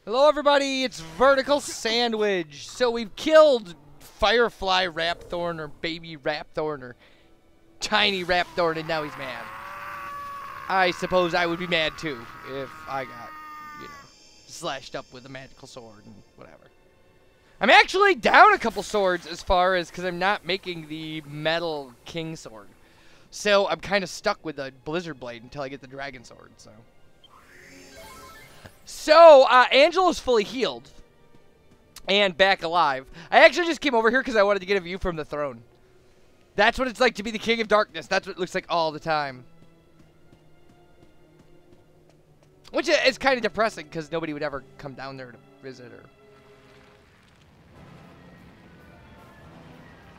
Hello everybody, it's VerticalSandwich. So we've killed Firefly Rhapthorne, or Baby Rhapthorne, or Tiny Rhapthorne, and now he's mad. I suppose I would be mad too if I got, slashed up with a magical sword and whatever. I'm actually down a couple swords as far as, because I'm not making the metal king sword. So I'm kind of stuck with the blizzard blade until I get the dragon sword, So, Angelo's fully healed and back alive. I actually just came over here because I wanted to get a view from the throne. That's what it's like to be the king of darkness. That's what it looks like all the time. Which is kind of depressing because nobody would ever come down there to visit her.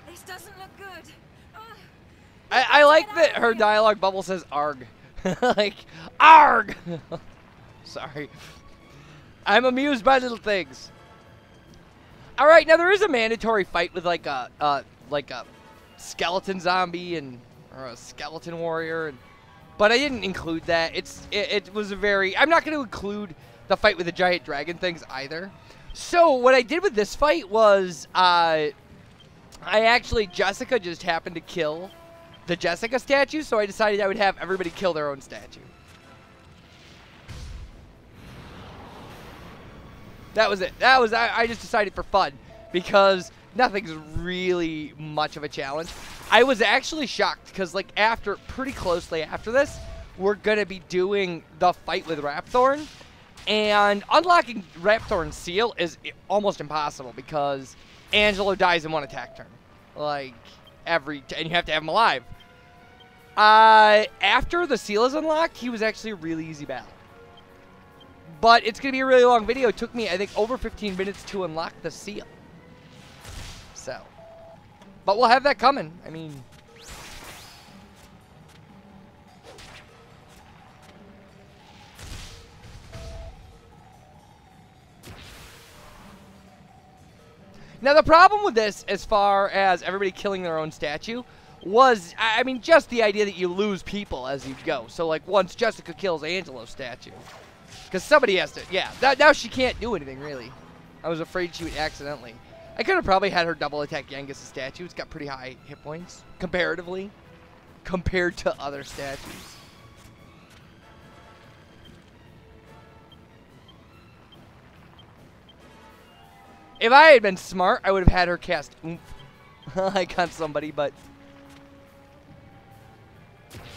This doesn't look good. I like that her dialogue bubble says ARG. Like, ARG! Sorry. I'm amused by little things. All right, now there is a mandatory fight with like a skeleton zombie or a skeleton warrior, but I didn't include that. It was a very. I'm not going to include the fight with the giant dragon things either. So what I did with this fight was Jessica just happened to kill the Jessica statue, so I decided I would have everybody kill their own statue. That was it. I just decided for fun because nothing's really much of a challenge. I was actually shocked because pretty closely after this, we're going to be doing the fight with Rhapthorne, and unlocking Rhapthorne's seal is almost impossible because Angelo dies in one attack turn. And you have to have him alive. After the seal is unlocked, he was actually a really easy battle. But it's going to be a really long video. It took me, I think, over 15 minutes to unlock the seal. So. But we'll have that coming. I mean. Now, the problem with this, as far as everybody killing their own statue, was, I mean, just the idea that you lose people as you go. So, like, once Jessica kills Angelo's statue. Because somebody has to, now she can't do anything, really. I was afraid she would accidentally. I could have probably had her double attack Yangus' statue. It's got pretty high hit points, comparatively, compared to other statues. If I had been smart, I would have had her cast Oomph, like on somebody, but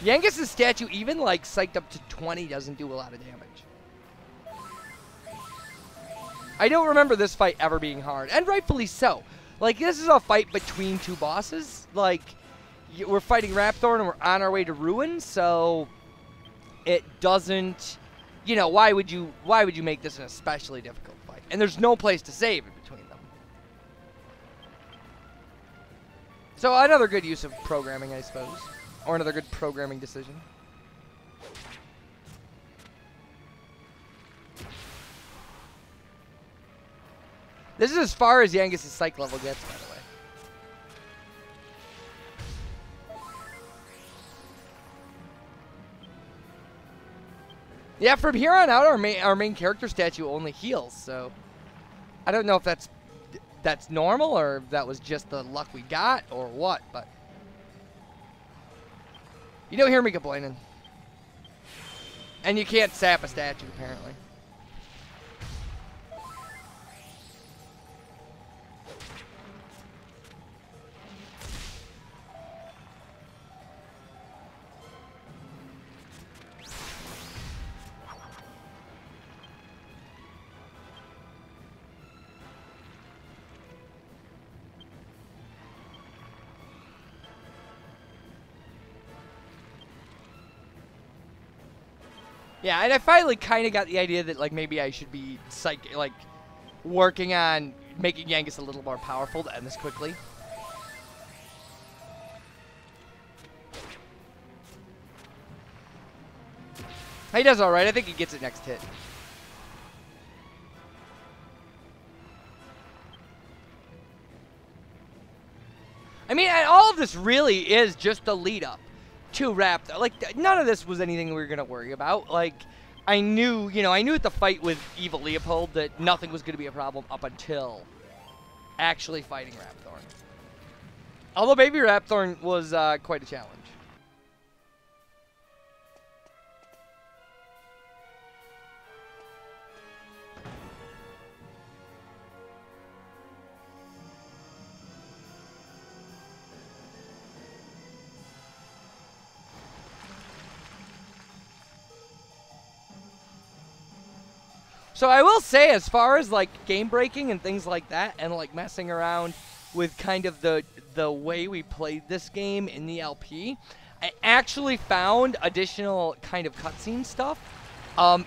Yangus' statue, even like psyched up to 20, doesn't do a lot of damage. I don't remember this fight ever being hard, and rightfully so. Like, this is a fight between two bosses. Like, we're fighting Rhapthorne, and we're on our way to ruin, so it doesn't, why would you make this an especially difficult fight? And there's no place to save in between them. So another good use of programming, I suppose, or another good programming decision. This is as far as Yangus' psych level gets, by the way. Yeah, from here on out, our main character statue only heals, so I don't know if that's normal or if that was just the luck we got or what, but you don't hear me complaining. And you can't sap a statue, apparently. Yeah, and I finally kind of got the idea that, like, maybe I should be, working on making Yangus a little more powerful to end this quickly. He does alright. I think he gets it next hit. I mean, and all of this really is just the lead up to Rhapthorne. Like, none of this was anything we were going to worry about. Like, I knew, you know, I knew at the fight with Evil Leopold that nothing was going to be a problem up until actually fighting Rhapthorne. Although Baby Rhapthorne was quite a challenge. So I will say, as far as like game breaking and things like that, and like messing around with kind of the way we played this game in the LP, I actually found additional kind of cutscene stuff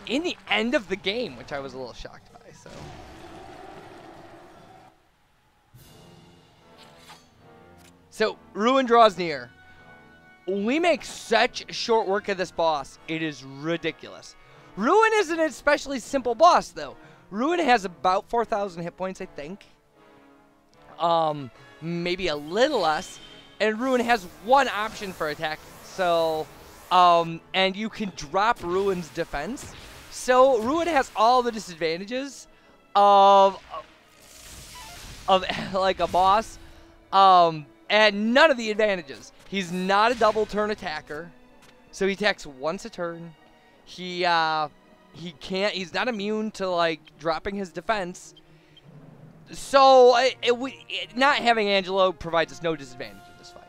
in the end of the game, which I was a little shocked by. So Ruin draws near. We make such short work of this boss. It is ridiculous. Ruin isn't an especially simple boss, though. Ruin has about 4,000 hit points, I think. Maybe a little less. And Ruin has one option for attack. So, and you can drop Ruin's defense. So, Ruin has all the disadvantages of like a boss. And none of the advantages. He's not a double turn attacker. So he attacks once a turn. He can't, he's not immune to like dropping his defense. So not having Angelo provides us no disadvantage in this fight.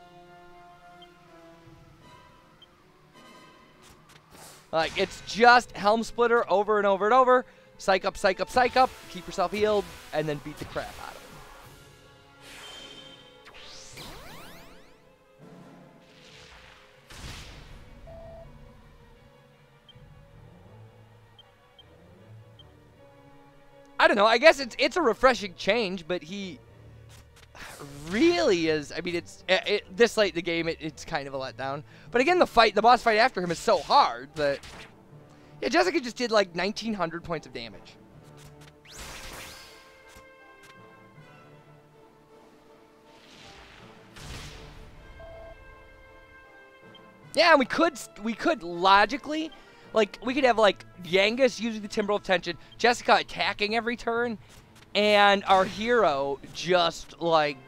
Like, it's just Helm Splitter over and over and over. Psych up, psych up, psych up. Keep yourself healed, and then beat the crap out of him. I don't know. I guess it's a refreshing change, but he really is. I mean, this late in the game, it's kind of a letdown. But again, the boss fight after him is so hard that yeah, Jessica just did like 1,900 points of damage. Yeah, we could logically. Like, we could have, like, Yangus using the Timber of Tension, Jessica attacking every turn, and our hero just, like,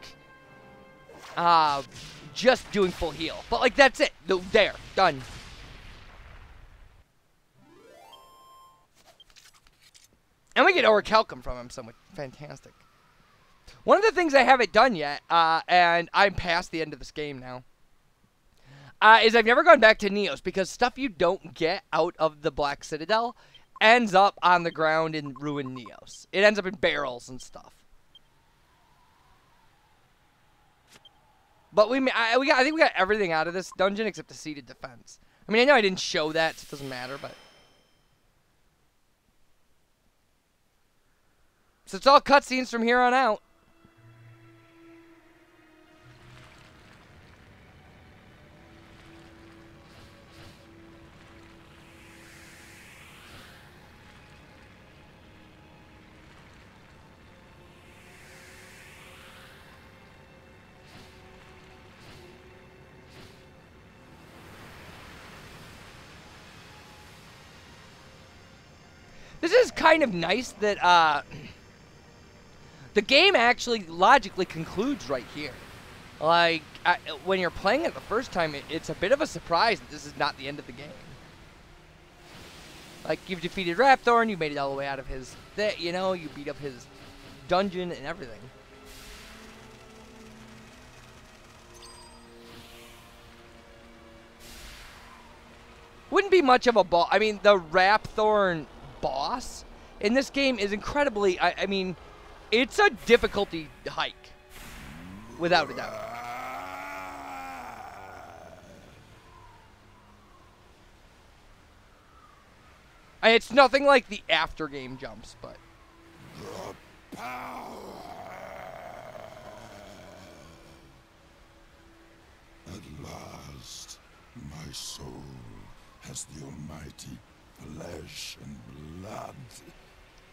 just doing full heal. But, like, that's it. There. Done. And we get Orichalcum from him, so fantastic. One of the things I haven't done yet, and I'm past the end of this game now, is I've never gone back to Neos, because stuff you don't get out of the Black Citadel ends up on the ground in Ruined Neos. It ends up in barrels and stuff. But I think we got everything out of this dungeon except the Seated Defense. I mean, I know I didn't show that, so it doesn't matter, but... So it's all cutscenes from here on out. This is kind of nice that the game actually logically concludes right here. Like, when you're playing it the first time, it's a bit of a surprise that this is not the end of the game. Like, you've defeated Rhapthorne, you made it all the way out of his, you know, you beat up his dungeon and everything. Wouldn't be much of a boss. I mean, the Rhapthorne boss in this game is incredibly, I mean, it's a difficulty hike, without a doubt. And it's nothing like the after game jumps, but The power. At last, my soul has the almighty flesh and blood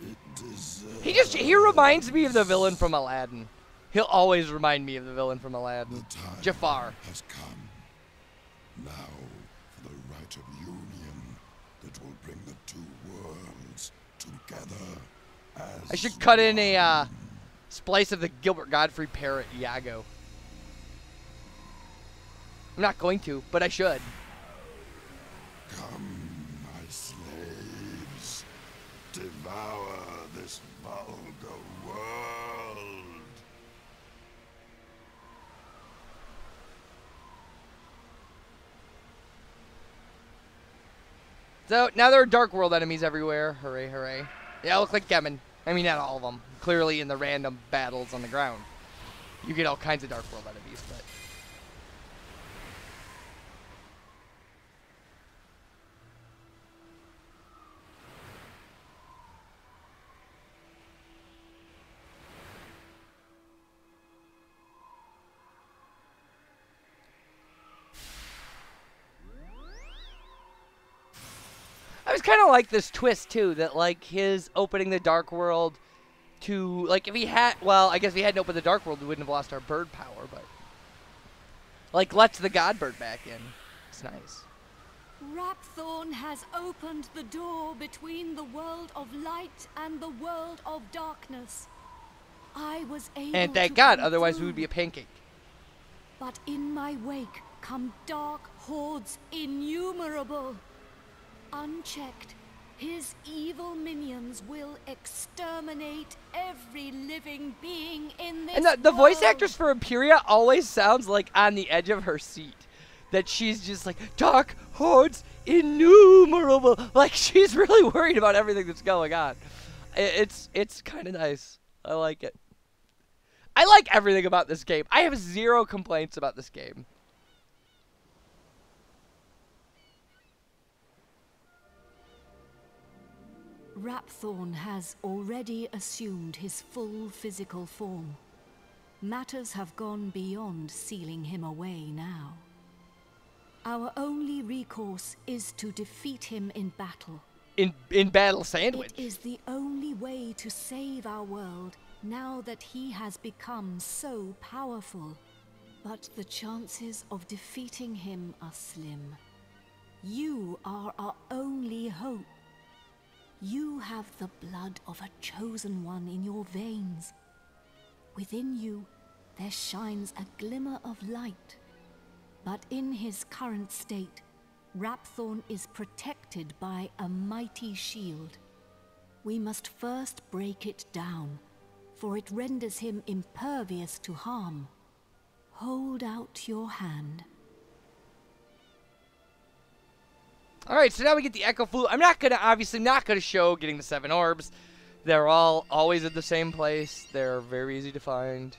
it deserves. He reminds me of the villain from Aladdin. He'll always remind me of the villain from Aladdin. The time Jafar. has come. Now for the right of union that will bring the two together as I should cut in a splice of the Gilbert Godfrey parrot Iago. I'm not going to, but I should. Come, my slaves, devour this vulgar world. So, now there are Dark World enemies everywhere. Hooray, hooray. Yeah, look like Gemin. I mean, not all of them. Clearly in the random battles on the ground. You get all kinds of Dark World enemies, but... I was kind of like this twist, too, that, like, his opening the Dark World to, like, if he had, well, I guess if he hadn't opened the Dark World, we wouldn't have lost our bird power, but, like, lets the God Bird back in. It's nice. Rhapthorne has opened the door between the world of light and the world of darkness. I was able And thank to God, come otherwise we through, would be a pancake. but in my wake come dark hordes innumerable. Unchecked, his evil minions will exterminate every living being in this And the voice world. actress for Imperia always sounds like on the edge of her seat. That she's just like, dark hordes innumerable. Like, she's really worried about everything that's going on. It's kind of nice. I like it. I like everything about this game. I have zero complaints about this game. Rhapthorne has already assumed his full physical form. Matters have gone beyond sealing him away now. Our only recourse is to defeat him in battle. In VerticalSandwich. It is the only way to save our world now that he has become so powerful. But the chances of defeating him are slim. You are our only hope. You have the blood of a chosen one in your veins. Within you, there shines a glimmer of light. But in his current state, Rhapthorne is protected by a mighty shield. We must first break it down, for it renders him impervious to harm. Hold out your hand. Alright, so now we get the Echo Flute. I'm obviously not gonna show getting the 7 orbs. They're all always at the same place. They're very easy to find.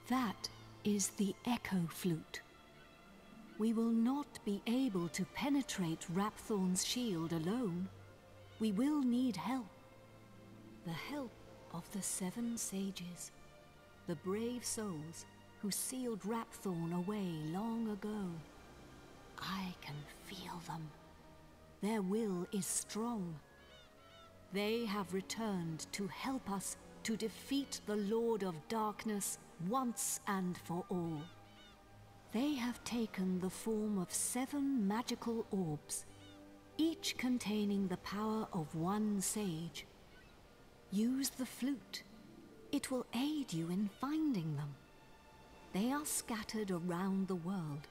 That is the Echo Flute. We will not be able to penetrate Rhapthorne's shield alone. We will need help. The help of the 7 sages. The brave souls who sealed Rhapthorne away long ago. I can feel them. Their will is strong. They have returned to help us to defeat the Lord of Darkness once and for all. They have taken the form of 7 magical orbs, each containing the power of 1 sage. Use the flute. It will aid you in finding them. They are scattered around the world,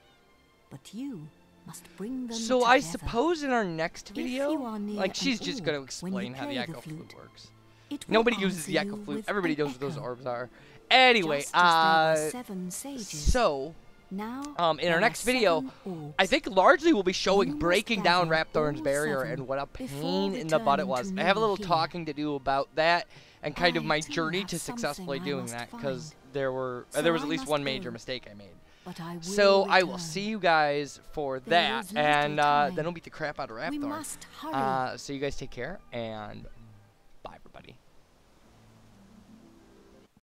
but you must bring them So together. I suppose in our next If video, you are near like, she's an just orb going to when you explain how the play Echo Flute flute, works. it will Nobody uses answer the Echo you Flute. with Everybody an knows what those echo. orbs are. Anyway, Just as there were 7 sages. so Now, in there our are next video, 7 orbs. I think largely we'll be showing You must breaking down gather Rhapthorne's all barrier 7 and what a before pain in the butt it returning was. to I have a me little here. talking to do about that and kind of I my too journey have to successfully something I doing must that because find. there was So at I least must one major go. mistake I made. But I will So I will return. see you guys for There that, is little and time. then we'll beat the crap out of We Rhapthorne. must hurry. So you guys take care, and bye, everybody.